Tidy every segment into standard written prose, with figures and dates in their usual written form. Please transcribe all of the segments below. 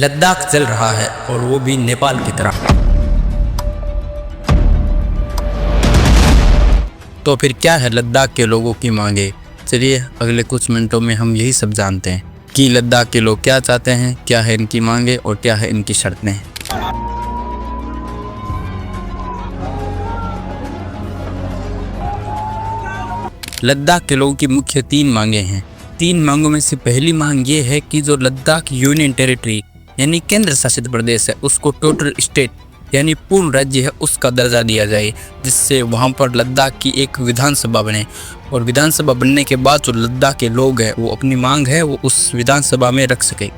लद्दाख जल रहा है और वो भी नेपाल की तरह। तो फिर क्या है लद्दाख के लोगों की मांगे? चलिए अगले कुछ मिनटों में हम यही सब जानते हैं कि लद्दाख के लोग क्या चाहते हैं, क्या है इनकी मांगे और क्या है इनकी शर्तें। लद्दाख के लोगों की मुख्य 3 मांगे हैं। 3 मांगों में से पहली मांग ये है कि जो लद्दाख यूनियन टेरिटरी यानी केंद्र शासित प्रदेश है उसको टोटल स्टेट यानी पूर्ण राज्य है उसका दर्जा दिया जाए, जिससे वहाँ पर लद्दाख की एक विधानसभा बने और विधानसभा बनने के बाद जो लद्दाख के लोग हैं वो अपनी मांग है वो उस विधानसभा में रख सके।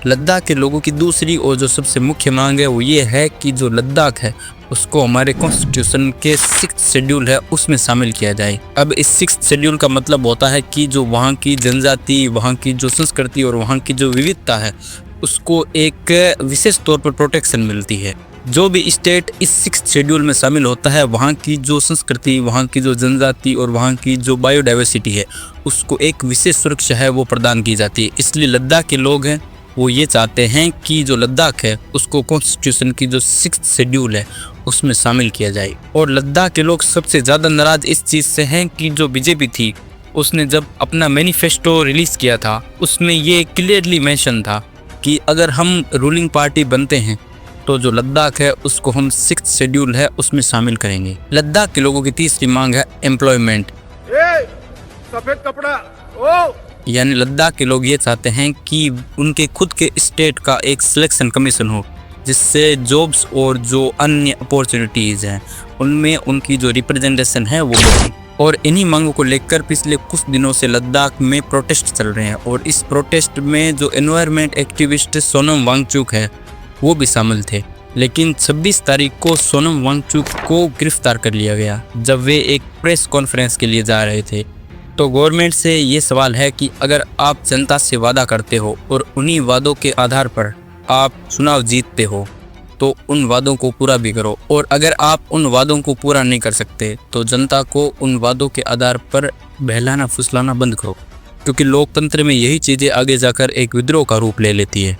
लद्दाख के लोगों की दूसरी और जो सबसे मुख्य मांग है वो ये है कि जो लद्दाख है उसको हमारे कॉन्स्टिट्यूशन के 6th शेड्यूल है उसमें शामिल किया जाए। अब इस 6th शेड्यूल का मतलब होता है कि जो वहाँ की जनजाति, वहाँ की जो संस्कृति और वहाँ की जो विविधता है उसको एक विशेष तौर पर प्रोटेक्शन मिलती है। जो भी स्टेट इस 6th शेड्यूल में शामिल होता है वहाँ की जो संस्कृति, वहाँ की जो जनजाति और वहाँ की जो बायोडाइवर्सिटी है उसको एक विशेष सुरक्षा है वो प्रदान की जाती है। इसलिए लद्दाख के लोग हैं वो ये चाहते हैं कि जो लद्दाख है उसको कॉन्स्टिट्यूशन की जो 6th शेड्यूल है उसमें शामिल किया जाए। और लद्दाख के लोग सबसे ज़्यादा नाराज इस चीज़ से हैं कि जो बीजेपी थी उसने जब अपना मैनिफेस्टो रिलीज़ किया था उसमें ये क्लियरली मेंशन था कि अगर हम रूलिंग पार्टी बनते हैं तो जो लद्दाख है उसको हम 6th शेड्यूल है उसमें शामिल करेंगे। लद्दाख के लोगों की तीसरी मांग है एम्प्लॉयमेंट। सफेद कपड़ा यानी लद्दाख के लोग ये चाहते हैं कि उनके खुद के स्टेट का एक सिलेक्शन कमीशन हो जिससे जॉब्स और जो अन्य अपॉर्चुनिटीज़ हैं उनमें उनकी जो रिप्रेजेंटेशन है वो बढ़े। और इन्हीं मांगों को लेकर पिछले कुछ दिनों से लद्दाख में प्रोटेस्ट चल रहे हैं और इस प्रोटेस्ट में जो एनवायरनमेंट एक्टिविस्ट सोनम वांगचुक है वो भी शामिल थे। लेकिन 26 तारीख को सोनम वांगचुक को गिरफ्तार कर लिया गया जब वे एक प्रेस कॉन्फ्रेंस के लिए जा रहे थे। तो गवर्नमेंट से ये सवाल है कि अगर आप जनता से वादा करते हो और उन्हीं वादों के आधार पर आप चुनाव जीतते हो तो उन वादों को पूरा भी करो, और अगर आप उन वादों को पूरा नहीं कर सकते तो जनता को उन वादों के आधार पर बहलाना फुसलाना बंद करो, क्योंकि लोकतंत्र में यही चीज़ें आगे जाकर एक विद्रोह का रूप ले लेती है।